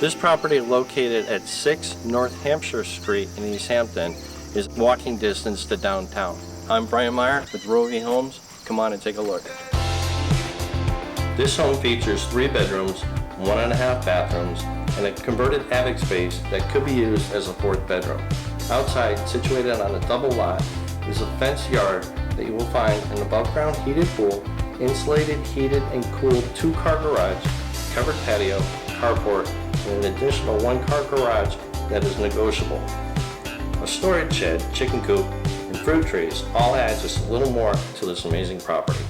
This property, located at 6 North Hampshire Street in Easthampton, is walking distance to downtown. I'm Brian Meyer with Rovi Homes. Come on and take a look. This home features 3 bedrooms, 1.5 bathrooms, and a converted attic space that could be used as a 4th bedroom. Outside, situated on a double lot, is a fenced yard that you will find an above-ground heated pool, insulated, heated, and cooled 2-car garage, covered patio, carport, and an additional 1-car garage that is negotiable. A storage shed, chicken coop, and fruit trees all add just a little more to this amazing property.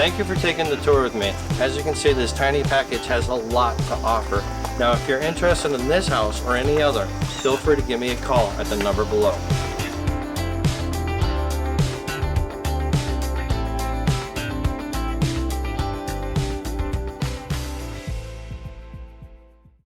Thank you for taking the tour with me. As you can see, this tiny package has a lot to offer. Now, if you're interested in this house or any other, feel free to give me a call at the number below.